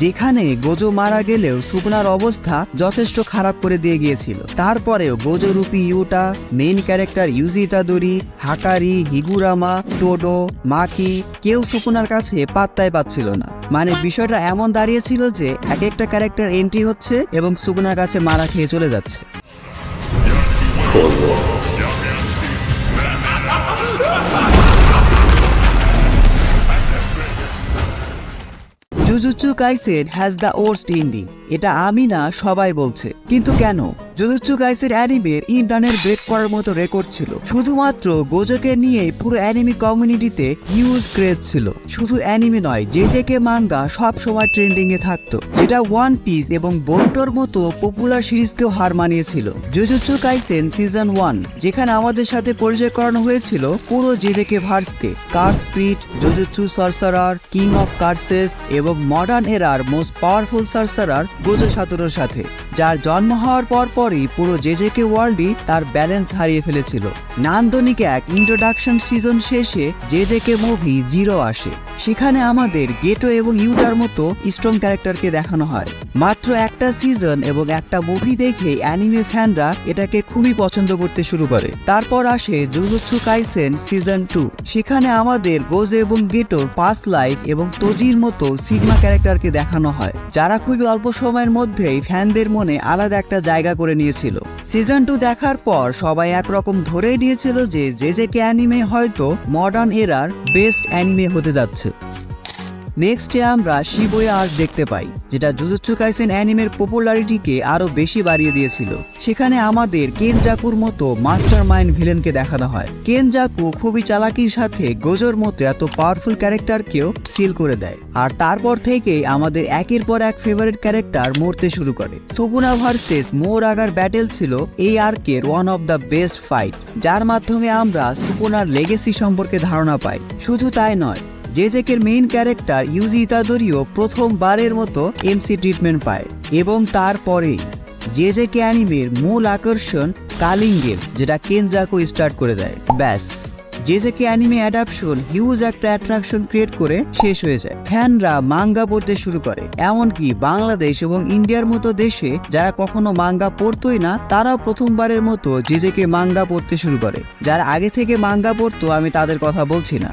যেখানে গোজো মারা গেলেও সুকুনার অবস্থা যথেষ্ট খারাপ করে দিয়ে গিয়েছিল। তারপরেও গোজো রূপী ইউটা, মেইন ক্যারেক্টার ইউজি ইতাদোরি, হাকারি, হিগুরামা, টোডো, মাকি কেউ সুকুনার কাছে পাত্তাই পাচ্ছিল না। মানে বিষয়টা এমন দাঁড়িয়েছিল যে এক একটা ক্যারেক্টার এন্ট্রি হচ্ছে এবং সুকুনার কাছে মারা খেয়ে চলে যাচ্ছে। Jujutsu Kaisen has the worst ending, এটা আমি না সবাই বলছে। কিন্তু কেন? জুজুৎসু কাইসেন অ্যানিমের ইন্টারনেট ব্রেক করার মতো রেকর্ড ছিল। শুধুমাত্র গোজোকে নিয়ে পুরো অ্যানিমে কমিউনিটিতে হিউজ ক্রেজ ছিল। শুধু অ্যানিমে নয়, জেজেকে মাঙ্গা সব সময় ট্রেন্ডিং এ থাকতো, যেটা ওয়ান পিস এবং বোরুটোর মতো পপুলার সিরিজকেও হার মানিয়েছিল। জুজুৎসু কাইসেন সিজন 1, যেখানে আমাদের সাথে পরিচয় করানো হয়েছিল পুরো জেজেকে ভার্সকে, curse spirit, jujutsu sorcerer, king of curses এবং মডার্ন এরার মোস্ট পাওয়ারফুল সরসারার গোজো সাতোরুর সাথে, যার জন্ম হওয়ার পরপরই পুরো জেজেকে ওয়ার্ল্ডই তার ব্যালেন্স হারিয়ে ফেলেছিল। নান্দনিক এক ইন্ট্রোডাকশন সিজন শেষে জেজেকে মুভি 0 আসে। সেখানে আমাদের গেটো এবং ইউটার মতো স্ট্রং ক্যারেক্টারকে দেখানো হয়। মাত্র একটা সিজন এবং একটা মুভি দেখে অ্যানিমে ফ্যানরা এটাকে খুবই পছন্দ করতে শুরু করে। তারপর আসে জুজুৎসু কাইসেন সিজন 2। সেখানে আমাদের গোজো এবং গেটোর পাস্ট লাইফ এবং তোজির মতো সিগমা ক্যারেক্টারকে দেখানো হয়, যারা খুবই অল্প সময়ের মধ্যেই ফ্যানদের মনে আলাদা একটা জায়গা করে নিয়েছিল। সিজন 2 দেখার পর সবাই একরকম ধরেই নিয়েছিল যে জেজেকে অ্যানিমে হয়তো মডার্ন এরার বেস্ট অ্যানিমে হতে যাচ্ছে। নেক্সটে আমরা শিবুয়া আর্ক দেখতে পাই, যেটা জুজুৎসু কাইসেন অ্যানিমের পপুলারিটিকে আরো বেশি বাড়িয়ে দিয়েছিল। সেখানে আমাদের কেনজাকুর মতো মাস্টার মাইন্ড ভিলেনকে দেখানো হয়। কেনজাকু খুবই চালাকির সাথে গোজোর মতো এত পাওয়ারফুল ক্যারেক্টারকেও সিল করে দেয়, আর তারপর থেকেই আমাদের একের পর এক ফেভারিট ক্যারেক্টার মরতে শুরু করে। সুকুনা ভার্সেস মোরাগার ব্যাটেল ছিল এই আর্কের one of the best fight, যার মাধ্যমে আমরা সুকুনার লেগেসি সম্পর্কে ধারণা পাই। শুধু তাই নয়, জেজেকের মেইন ক্যারেক্টার ইউজি ইতাদোরিও প্রথমবারের মতো এমসি ট্রিটমেন্ট পায়। এবং তারপরেই জেজেকে অ্যানিমের মূল আকর্ষণ কালিঙ্গের, যেটা কেনজাকু স্টার্ট করে দেয়। ব্যাস, জেজেকে অ্যানিমে অ্যাডাপশন হিউজ একটা অ্যাট্রাকশন ক্রিয়েট করে শেষ হয়ে যায়। ফ্যানরা মাঙ্গা পড়তে শুরু করে, এমনকি বাংলাদেশ এবং ইন্ডিয়ার মতো দেশে যারা কখনো মাঙ্গা পড়তোই না, তারাও প্রথমবারের মতো জেজেকে মাঙ্গা পড়তে শুরু করে। যারা আগে থেকে মাঙ্গা পড়তো আমি তাদের কথা বলছি না।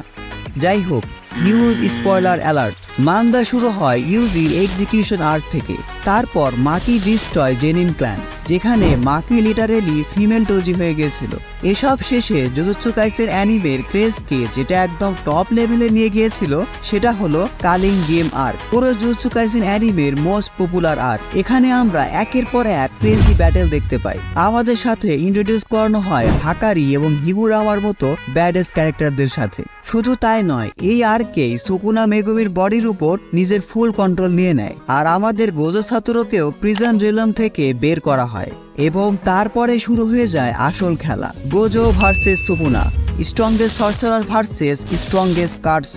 যাই হোক, হিউজ স্পয়লার অ্যালার্ট। মাঙ্গা শুরু হয় ইউজির এক্সিকিউশন আর্ক থেকে। তারপর মাকি ডিস্ট্রয় জেনিন ক্ল্যান, যেখানে মাকি লিটারেলি ফিমেল টোজি হয়ে গিয়েছিল। এসব শেষে জুজুৎসু কাইসেন অ্যানিমের ক্রেজকে যেটা একদম টপ লেভেলে নিয়ে গিয়েছিল, সেটা হলো কালিং গেম আর্ক, পুরো জুজুৎসু কাইসেন অ্যানিমের মোস্ট পপুলার আর্ক। এখানে আমরা একের পর এক ক্রেজি ব্যাটেল দেখতে পাই। আমাদের সাথে ইন্ট্রোডিউস করানো হয় হাকারি এবং হিগুরামার মতো ব্যাডেস্ট ক্যারেক্টারদের সাথে। শুধু তাই নয়, এই আর্কেই সুকুনা মেগুমির বডির উপর নিজের ফুল কন্ট্রোল নিয়ে নেয়, আর আমাদের গোজো সাতোরুকেও প্রিজন রিলম থেকে বের করা হয়। এবং তারপরে শুরু হয়ে যায় আসল খেলা, Gojo versus Sukuna, strongest sorcerer versus strongest curse.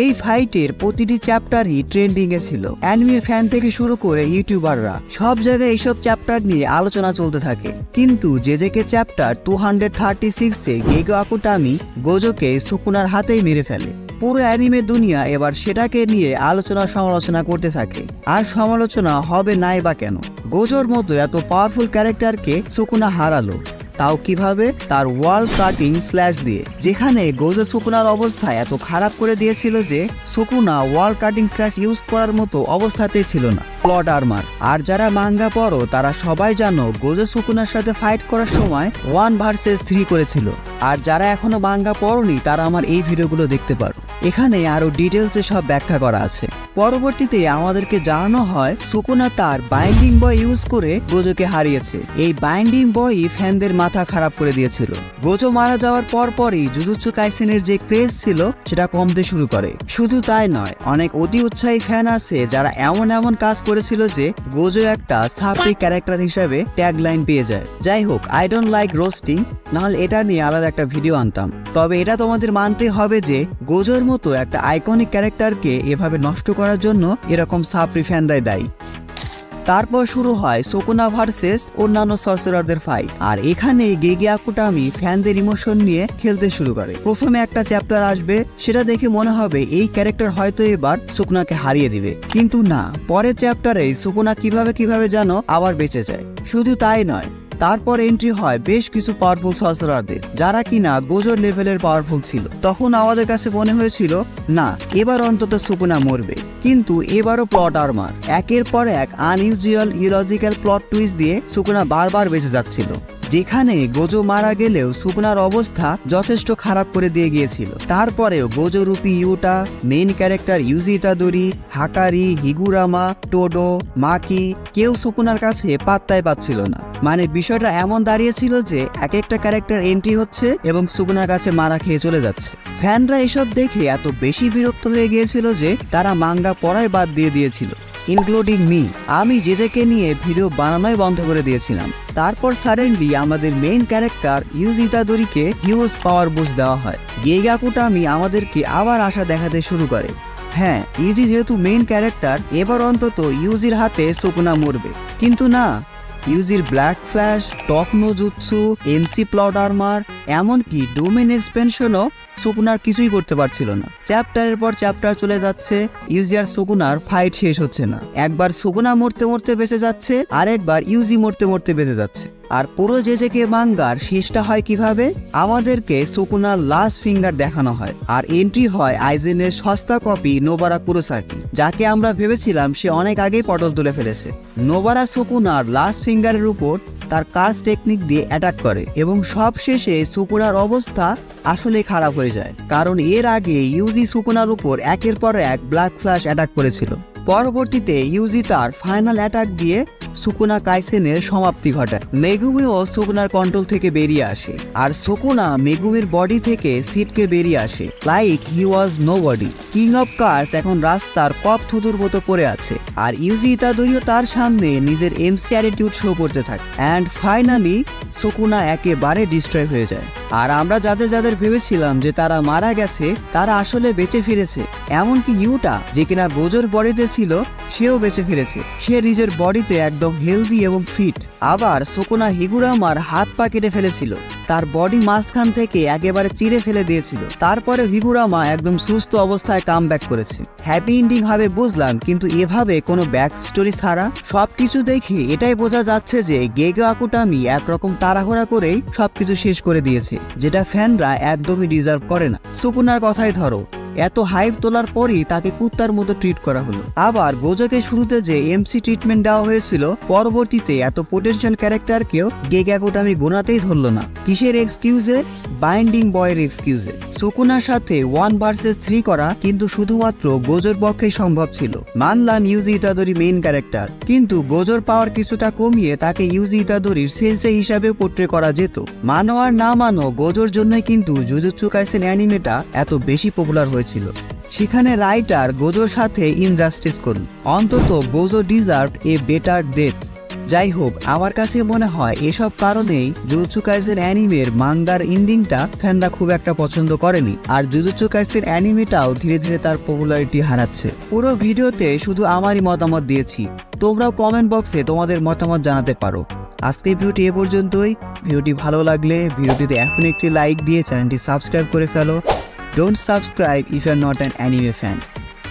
এই ফাইটের প্রতিটি চ্যাপ্টারই ট্রেন্ডিং এ ছিল। অ্যানিমে ফ্যান থেকে শুরু করে ইউটিউবাররা সব জায়গায় এইসব চ্যাপ্টার নিয়ে আলোচনা চলতে থাকে। কিন্তু জেজেকে চ্যাপ্টার 236-এ গেগো আকুটামি গোজোকে সুকুনার হাতেই মেরে ফেলে। পুরো অ্যানিমে দুনিয়া এবার সেটাকে নিয়ে আলোচনা সমালোচনা করতে থাকে। আর সমালোচনা হবে নাই বা কেন? গোজোর মতো এত পাওয়ারফুল ক্যারেক্টারকে সুকুনা হারালো, তাও কিভাবে? তার ওয়াল কাটিং স্ল্যাশ দিয়ে, যেখানে গোজো সুকুনার অবস্থা এত খারাপ করে দিয়েছিল যে সুকুনা ওয়াল কাটিং স্ল্যাশ ইউজ করার মতো অবস্থাতেই ছিল না। Plot armour. আর যারা মাঙ্গা পড়ো তারা সবাই জানো গোজো সুকুনার সাথে ফাইট করার সময় 1 ভার্সেস 3 করেছিল। আর যারা এখনো মাঙ্গা পড়োনি তারা আমার এই ভিডিওগুলো দেখতে পারো, এখানে আরো ডিটেলসে সব ব্যাখ্যা করা আছে। পরবর্তীতে আমাদেরকে জানানো হয় সুকুনা তার বাইন্ডিং বয় ইউজ করে গোজোকে হারিয়েছে। এই বাইন্ডিং বয়ই ফ্যানদের মাথা খারাপ করে দিয়েছিল। গোজো মারা যাওয়ার পরপরই জুজুৎসু কাইসেনের যে ক্রেজ ছিল সেটা কমতে শুরু করে। শুধু তাই নয়, অনেক অতি উৎসাহী ফ্যান আছে যারা এমন এমন কাজ করেছিল যে গোজো একটা সাপ্রি ক্যারেক্টার হিসেবে ট্যাগলাইন পেয়ে যায়। যাই হোক, আই ডোন্ট লাইক রোস্টিং, নাহলে এটা নিয়ে আলাদা একটা ভিডিও আনতাম। তবে এটা তোমাদের মানতে হবে যে গোজোর মতো একটা আইকনিক ক্যারেক্টারকে এভাবে নষ্ট করার জন্য এরকম সাপ্রি ফ্যানরাই দায়ী। তারপর শুরু হয় সুকুনা ভার্সেস অন্যান্য সর্সারারদের ফাইট। আর এখানে গেগে আকুটামি ফ্যানদের ইমোশন নিয়ে খেলতে শুরু করে। প্রথমে একটা চ্যাপ্টার আসবে, সেটা দেখে মনে হবে এই ক্যারেক্টার হয়তো এবার সুকুনাকে হারিয়ে দিবে, কিন্তু না, পরের চ্যাপ্টারে সুকুনা কিভাবে যেন আবার বেঁচে যায়। শুধু তাই নয়, তারপর এন্ট্রি হয় বেশ কিছু পাওয়ারফুল সর্সারারদের, যারা কিনা গোজোর লেভেলের পাওয়ারফুল ছিল। তখন আমাদের কাছে মনে হয়েছিল না, এবার অন্তত সুকুনা মরবে। কিন্তু এবারও প্লট আর্মার, একের পর এক আনইউজুয়াল ইলজিক্যাল প্লট টুইস্ট দিয়ে সুকুনা বারবার বেঁচে যাচ্ছিল। যেখানে গোজো মারা গেলেও সুকুনার অবস্থা যথেষ্ট খারাপ করে দিয়ে গিয়েছিল। তারপরেও গোজো রূপী ইউটা, মেইন ক্যারেক্টার ইউজি ইতাদোরি, হাকারি, হিগুরামা, টোডো, মাকি, কেউ সুকুনার কাছে পাত্তাই পাচ্ছিল না। মানে বিষয়টা এমন দাঁড়িয়েছিল যে এক একটা ক্যারেক্টার এন্ট্রি হচ্ছে এবং সুকুনার কাছে মারা খেয়ে চলে যাচ্ছে। ফ্যানরা এসব দেখে এত বেশি বিরক্ত হয়ে গিয়েছিল যে তারা মাঙ্গা পড়াই বাদ দিয়ে দিয়েছিল, ইনক্লুডিং মি। আমি জেজেকে নিয়ে ভিডিও বানানোই বন্ধ করে দিয়েছিলাম। তারপর সাডেনলি আমাদের মেইন ক্যারেক্টার ইউজি ইতাদোরিকে হিউজ পাওয়ার বুস্ট দেওয়া হয়। গেগে আকুটামি আমাদেরকে আবার আশা দেখাতে শুরু করে। হ্যাঁ, ইউজি যেহেতু মেইন ক্যারেক্টার, এবার অন্তত ইউজির হাতে সুকুনা মরবে। কিন্তু না, ইউজির ব্ল্যাক ফ্ল্যাশ, টপ নো জুৎসু, এমসি প্লট আর্মার, এমনকি ডোমেন এক্সপেনশনও সুকুনার কিছুই করতে পারছিল না। চ্যাপ্টারের পর চ্যাপ্টার চলে যাচ্ছে, ইউজি আর সুকুনার ফাইট শেষ হচ্ছে না। একবার সুকুনা মরতে মরতে বেঁচে যাচ্ছে, আর একবার ইউজি মরতে মরতে বেঁচে যাচ্ছে। আর পুরো জেজেকে মাঙ্গার শেষটা হয় কিভাবে? আমাদেরকে সুকুনার লাস্ট ফিঙ্গার দেখানো হয়, আর এন্ট্রি হয় আইজেনের সস্তা কপি নোবারা কুরোসাকি, যাকে আমরা ভেবেছিলাম সে অনেক আগেই পটল তুলে ফেলেছে। নোবারা সুকুনার লাস্ট ফিঙ্গারের উপর তার কার্স টেকনিক দিয়ে অ্যাটাক করে এবং সব শেষে সুকুনার অবস্থা আসলে খারাপ হয়ে যায়, কারণ এর আগে ইউজি সুকুনার উপর একের পর এক ব্ল্যাক ফ্ল্যাশ অ্যাটাক করেছিল। পরবর্তীতে ইউজি তার ফাইনাল অ্যাটাক দিয়ে সুকুনা কাইসেনের সমাপ্তি ঘটায়। মেগুমিও সুকুনার কন্ট্রোল থেকে বেরিয়ে আসে, আর সুকুনা মেগুমির বডি থেকে সিটকে বেরিয়ে আসে, like he was nobody. King of cars এখন রাস্তার কপ থুতুর মতো পড়ে আছে, আর ইউজি ইতাদোরিও তার সামনে নিজের এমসি অ্যাটিটিউড শো করতে থাকে। অ্যান্ড ফাইনালি সুকুনা একেবারে ডিস্ট্রয় হয়ে যায়। আর আমরা যাদের ভেবেছিলাম যে তারা মারা গেছে, তারা আসলে বেঁচে ফিরেছে। এমনকি ইউটা, যে কিনা গোজোর বডিতে ছিল, সেও বেঁচে ফিরেছে। সে নিজের বডিতে একদম হেলদি এবং ফিট। আবার সুকুনা হিগুরামার হাত পা কেটে ফেলেছিল, তার বডি মাঝখান থেকে একেবারে চিরে ফেলে দিয়েছিল। তারপরে হিগুরামা একদম সুস্থ অবস্থায় কামব্যাক করেছে। হ্যাপি এন্ডিং হবে বুঝলাম, কিন্তু এভাবে কোনো ব্যাক স্টোরি ছাড়া সবকিছু দেখে এটাই বোঝা যাচ্ছে যে গেগে আকুটামি একরকম তাড়াহুড়া করেই সবকিছু শেষ করে দিয়েছে, যেটা ফ্যানরা একদমই ডিজার্ভ করে না। সুকুনার কথাই ধরো, এত হাইপ তোলার পরই তাকে কুত্তার মতো ট্রিট করা হলো। আবার গোজোকে শুরুতে যে এমসি ট্রিটমেন্ট দেওয়া হয়েছিল, পরবর্তীতে এত পোটেনশিয়াল ক্যারেক্টারকেও গেগে আকুটামি গোনাতেই ধরলো না। কিসের এক্সকিউজে? বাইন্ডিং বয়ের এক্সকিউজে। সুকুনার সাথে 1 ভার্সেস 3 করা কিন্তু শুধুমাত্র গোজোর পক্ষেই সম্ভব ছিল। মানলাম ইউজি ইতাদোরি মেইন ক্যারেক্টার, কিন্তু গোজোর পাওয়ার কিছুটা কমিয়ে তাকে ইউজি ইতাদোরির সেন্সেই হিসাবে পোর্ট্রে করা যেত। মানো আর না মানো, গোজোর জন্যই কিন্তু জুজুৎসু কাইসেন অ্যানিমেটা এত বেশি পপুলার হয়েছিল। সেখানে রাইটার গোজোর সাথে ইনজাস্টিস করল। অন্তত Gojo deserved a better death. যাই হোক, আমার কাছে মনে হয় এসব কারণেই জুজুৎসু কাইসেন অ্যানিমের মাঙ্গার এন্ডিংটা ফ্যানরা খুব একটা পছন্দ করেনি, আর জুজুৎসু কাইসেন অ্যানিমেটাও ধীরে ধীরে তার পপুলারিটি হারাচ্ছে। পুরো ভিডিওতে শুধু আমারই মতামত দিয়েছি, তোমরাও কমেন্ট বক্সে তোমাদের মতামত জানাতে পারো। আজকের ভিডিওটি এ পর্যন্তই। ভিডিওটি ভালো লাগলে ভিডিওটিতে এখন একটি লাইক দিয়ে চ্যানেলটি সাবস্ক্রাইব করে ফেলো। Don't subscribe if you are not an anime fan.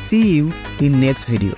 See you in next video.